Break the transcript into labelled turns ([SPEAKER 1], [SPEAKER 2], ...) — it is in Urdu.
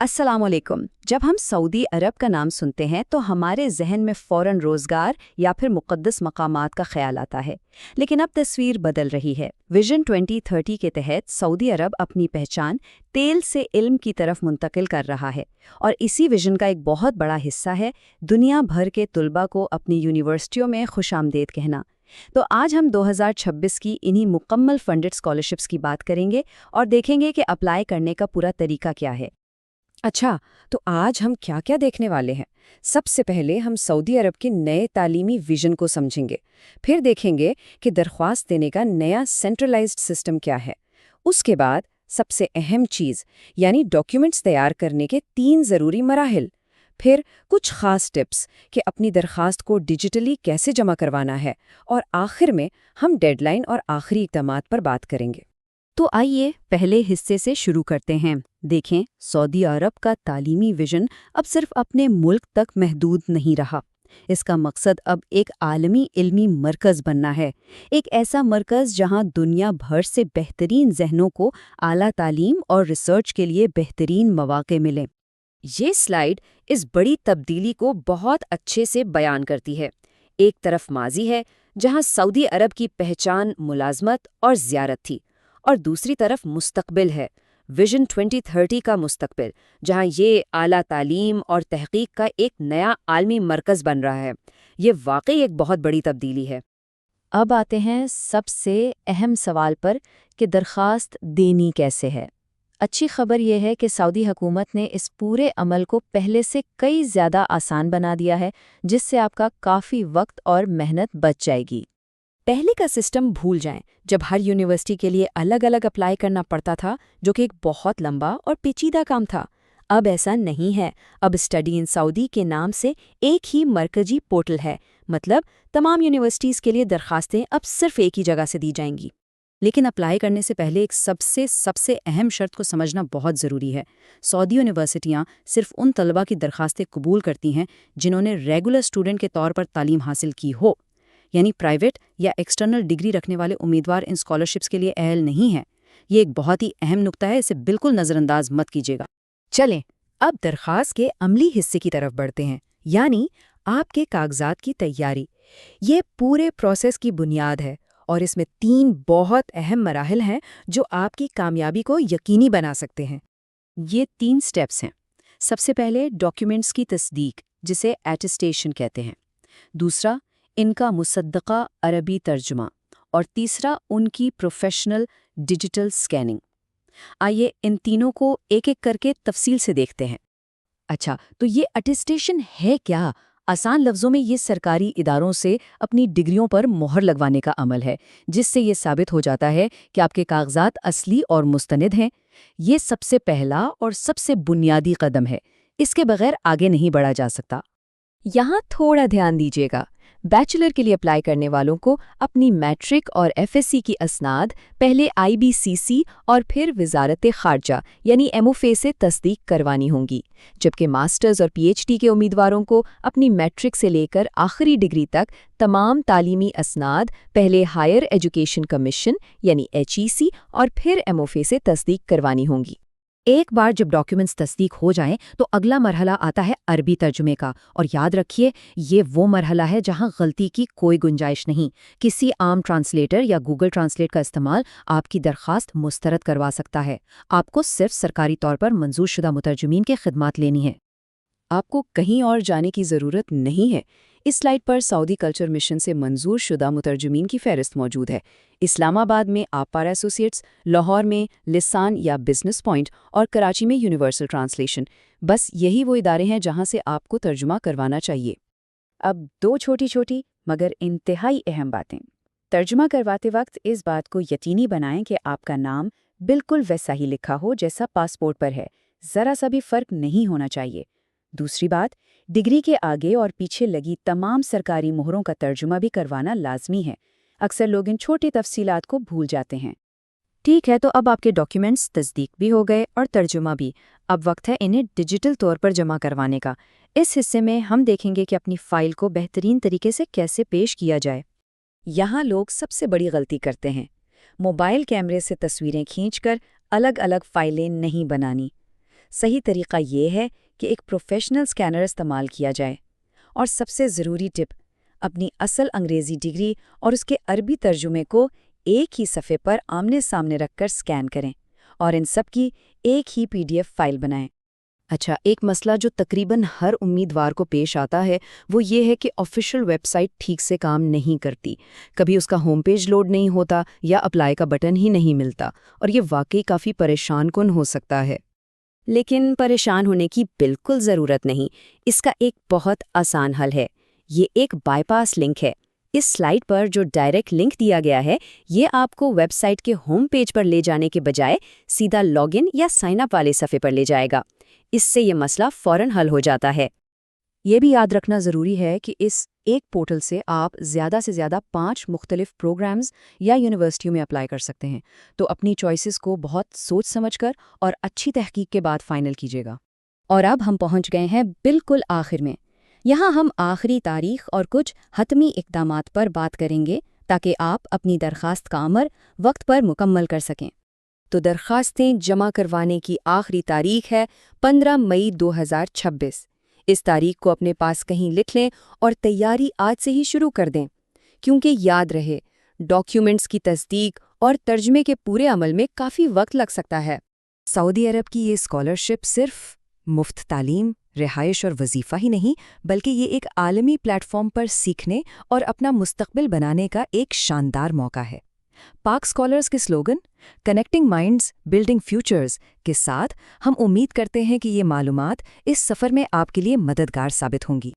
[SPEAKER 1] السلام علیکم۔ جب ہم سعودی عرب کا نام سنتے ہیں تو ہمارے ذہن میں فوراً روزگار یا پھر مقدس مقامات کا خیال آتا ہے، لیکن اب تصویر بدل رہی ہے۔ ویژن 2030 کے تحت سعودی عرب اپنی پہچان تیل سے علم کی طرف منتقل کر رہا ہے، اور اسی ویژن کا ایک بہت بڑا حصہ ہے دنیا بھر کے طلباء کو اپنی یونیورسٹیوں میں خوش آمدید کہنا۔ تو آج ہم 2026 کی انہی مکمل فنڈڈ اسکالرشپس کی بات کریں گے اور دیکھیں گے کہ اپلائی کرنے کا پورا طریقہ کیا ہے۔
[SPEAKER 2] اچھا، تو آج ہم کیا کیا دیکھنے والے ہیں؟ سب سے پہلے ہم سعودی عرب کے نئے تعلیمی ویژن کو سمجھیں گے، پھر دیکھیں گے کہ درخواست دینے کا نیا سینٹرلائزڈ سسٹم کیا ہے۔ اس کے بعد سب سے اہم چیز یعنی ڈاکیومنٹس تیار کرنے کے 3 ضروری مراحل، پھر کچھ خاص ٹپس کہ اپنی درخواست کو ڈیجیٹلی کیسے جمع کروانا ہے، اور آخر میں ہم ڈیڈ لائن اور آخری اقدامات پر بات کریں گے۔
[SPEAKER 1] تو آئیے پہلے حصے سے شروع کرتے ہیں۔ دیکھیں، سعودی عرب کا تعلیمی ویژن اب صرف اپنے ملک تک محدود نہیں رہا۔ اس کا مقصد اب ایک عالمی علمی مرکز بننا ہے، ایک ایسا مرکز جہاں دنیا بھر سے بہترین ذہنوں کو اعلیٰ تعلیم اور ریسرچ کے لیے بہترین مواقع ملیں۔
[SPEAKER 2] یہ سلائیڈ اس بڑی تبدیلی کو بہت اچھے سے بیان کرتی ہے۔ ایک طرف ماضی ہے جہاں سعودی عرب کی پہچان ملازمت اور زیارت تھی، اور دوسری طرف مستقبل ہے، ویژن 2030 کا مستقبل، جہاں یہ اعلیٰ تعلیم اور تحقیق کا ایک نیا عالمی مرکز بن رہا ہے۔ یہ واقعی ایک بہت بڑی تبدیلی ہے۔
[SPEAKER 1] اب آتے ہیں سب سے اہم سوال پر کہ درخواست دینی کیسے ہے۔ اچھی خبر یہ ہے کہ سعودی حکومت نے اس پورے عمل کو پہلے سے کئی زیادہ آسان بنا دیا ہے، جس سے آپ کا کافی وقت اور محنت بچ جائے گی۔
[SPEAKER 2] پہلے کا سسٹم بھول جائیں، جب ہر یونیورسٹی کے لیے الگ الگ اپلائی کرنا پڑتا تھا، جو کہ ایک بہت لمبا اور پیچیدہ کام تھا۔ اب ایسا نہیں ہے۔ اب اسٹڈی ان سعودی کے نام سے ایک ہی مرکزی پورٹل ہے، مطلب تمام یونیورسٹیز کے لیے درخواستیں اب صرف ایک ہی جگہ سے دی جائیں گی۔
[SPEAKER 1] لیکن اپلائی کرنے سے پہلے ایک سب سے اہم شرط کو سمجھنا بہت ضروری ہے۔ سعودی یونیورسٹیاں صرف ان طلباء کی درخواستیں قبول کرتی ہیں جنہوں نے ریگولر اسٹوڈنٹ کے طور پر تعلیم حاصل کی ہو، یعنی پرائیویٹ یا ایکسٹرنل ڈگری رکھنے والے امیدوار ان اسکالرشپس کے لیے اہل نہیں ہیں۔ یہ ایک بہت ہی اہم نقطہ ہے، اسے بالکل نظر انداز مت کیجیے گا۔
[SPEAKER 2] چلیں اب درخواست کے عملی حصے کی طرف بڑھتے ہیں، یعنی آپ کے کاغذات کی تیاری۔ یہ پورے پروسیس کی بنیاد ہے، اور اس میں 3 بہت اہم مراحل ہیں جو آپ کی کامیابی کو یقینی بنا سکتے ہیں۔
[SPEAKER 1] یہ 3 سٹیپس ہیں۔ سب سے پہلے ڈاکیومنٹس کی تصدیق، جسے ایٹسٹیشن کہتے ہیں۔ دوسرا، ان کا مصدقہ عربی ترجمہ، اور تیسرا ان کی پروفیشنل ڈیجیٹل سکیننگ۔ آئیے ان تینوں کو ایک ایک کر کے تفصیل سے دیکھتے ہیں۔
[SPEAKER 2] اچھا، تو یہ اٹیسٹیشن ہے کیا؟
[SPEAKER 1] آسان لفظوں میں یہ سرکاری اداروں سے اپنی ڈگریوں پر مہر لگوانے کا عمل ہے، جس سے یہ ثابت ہو جاتا ہے کہ آپ کے کاغذات اصلی اور مستند ہیں۔ یہ سب سے پہلا اور سب سے بنیادی قدم ہے، اس کے بغیر آگے نہیں بڑھا جا سکتا۔
[SPEAKER 2] یہاں تھوڑا دھیان دیجیے گا۔ بیچلر کے لیے اپلائی کرنے والوں کو اپنی میٹرک اور ایف ایس سی کی اسناد پہلے IBCC اور پھر وزارت خارجہ یعنی MOFA سے تصدیق کروانی ہوں گی، جبکہ ماسٹرز اور PhD کے امیدواروں کو اپنی میٹرک سے لے کر آخری ڈگری تک تمام تعلیمی اسناد پہلے ہائر ایجوکیشن کمیشن یعنی HEC اور پھر MOFA سے تصدیق کروانی ہوں گی۔
[SPEAKER 1] ایک بار جب ڈاکیومنٹس تصدیق ہو جائیں تو اگلا مرحلہ آتا ہے عربی ترجمے کا، اور یاد رکھیے یہ وہ مرحلہ ہے جہاں غلطی کی کوئی گنجائش نہیں۔ کسی عام ٹرانسلیٹر یا گوگل ٹرانسلیٹ کا استعمال آپ کی درخواست مسترد کروا سکتا ہے۔ آپ کو صرف سرکاری طور پر منظور شدہ مترجمین کے خدمات لینی ہے۔
[SPEAKER 2] آپ کو کہیں اور جانے کی ضرورت نہیں ہے۔ اس سلائیڈ پر سعودی کلچر مشن سے منظور شدہ مترجمین کی فہرست موجود ہے۔ اسلام آباد میں آپارا ایسوسیٹس، لاہور میں لسان یا بزنس پوائنٹ، اور کراچی میں یونیورسل ٹرانسلیشن۔ بس یہی وہ ادارے ہیں جہاں سے آپ کو ترجمہ کروانا چاہیے۔ اب 2 چھوٹی مگر انتہائی اہم باتیں۔ ترجمہ کرواتے وقت اس بات کو یقینی بنائیں کہ آپ کا نام بالکل ویسا ہی لکھا ہو جیسا پاسپورٹ پر ہے، ذرا سا بھی فرق نہیں ہونا چاہیے۔ دوسری بات، ڈگری کے آگے اور پیچھے لگی تمام سرکاری مہروں کا ترجمہ بھی کروانا لازمی ہے۔ اکثر لوگ ان چھوٹی تفصیلات کو بھول جاتے ہیں۔
[SPEAKER 1] ٹھیک ہے، تو اب آپ کے ڈاکیومنٹس تصدیق بھی ہو گئے اور ترجمہ بھی۔ اب وقت ہے انہیں ڈیجیٹل طور پر جمع کروانے کا۔ اس حصے میں ہم دیکھیں گے کہ اپنی فائل کو بہترین طریقے سے کیسے پیش کیا جائے۔
[SPEAKER 2] یہاں لوگ سب سے بڑی غلطی کرتے ہیں۔ موبائل کیمرے سے تصویریں کھینچ کر الگ الگ فائلیں نہیں بنانی۔
[SPEAKER 1] صحیح طریقہ یہ ہے کہ ایک پروفیشنل اسکینر استعمال کیا جائے۔ اور سب سے ضروری ٹپ، اپنی اصل انگریزی ڈگری اور اس کے عربی ترجمے کو ایک ہی صفحے پر آمنے سامنے رکھ کر اسکین کریں اور ان سب کی ایک ہی PDF فائل بنائیں۔
[SPEAKER 2] اچھا، ایک مسئلہ جو تقریباً ہر امیدوار کو پیش آتا ہے وہ یہ ہے کہ آفیشیل ویب سائٹ ٹھیک سے کام نہیں کرتی۔ کبھی اس کا ہوم پیج لوڈ نہیں ہوتا یا اپلائی کا بٹن ہی نہیں ملتا، اور یہ واقعی کافی پریشان کن ہو سکتا ہے۔
[SPEAKER 1] لیکن پریشان ہونے کی بالکل ضرورت نہیں، اس کا ایک بہت آسان حل ہے۔ یہ ایک بائی پاس لنک ہے۔ اس سلائیڈ پر جو ڈائریکٹ لنک دیا گیا ہے یہ آپ کو ویب سائٹ کے ہوم پیج پر لے جانے کے بجائے سیدھا لاگ ان یا سائن اپ والے صفحے پر لے جائے گا۔ اس سے یہ مسئلہ فوراً حل ہو جاتا ہے۔
[SPEAKER 2] یہ بھی یاد رکھنا ضروری ہے کہ اس ایک پورٹل سے آپ زیادہ سے زیادہ 5 مختلف پروگرامز یا یونیورسٹیوں میں اپلائی کر سکتے ہیں، تو اپنی چوائسز کو بہت سوچ سمجھ کر اور اچھی تحقیق کے بعد فائنل کیجیے گا۔
[SPEAKER 1] اور اب ہم پہنچ گئے ہیں بالکل آخر میں۔ یہاں ہم آخری تاریخ اور کچھ حتمی اقدامات پر بات کریں گے تاکہ آپ اپنی درخواست کا عمل وقت پر مکمل کر سکیں۔ تو درخواستیں جمع کروانے کی آخری تاریخ ہے 15 مئی 2026۔ اس تاریخ کو اپنے پاس کہیں لکھ لیں اور تیاری آج سے ہی شروع کر دیں، کیونکہ یاد رہے ڈاکیومنٹس کی تصدیق اور ترجمے کے پورے عمل میں کافی وقت لگ سکتا ہے۔
[SPEAKER 2] سعودی عرب کی یہ اسکالرشپ صرف مفت تعلیم، رہائش اور وظیفہ ہی نہیں، بلکہ یہ ایک عالمی پلیٹ فارم پر سیکھنے اور اپنا مستقبل بنانے کا ایک شاندار موقع ہے۔ پاک اسکالرز کے slogan connecting minds building futures کے ساتھ ہم امید کرتے ہیں کہ یہ معلومات اس سفر میں آپ کے لیے مددگار ثابت ہوں گی۔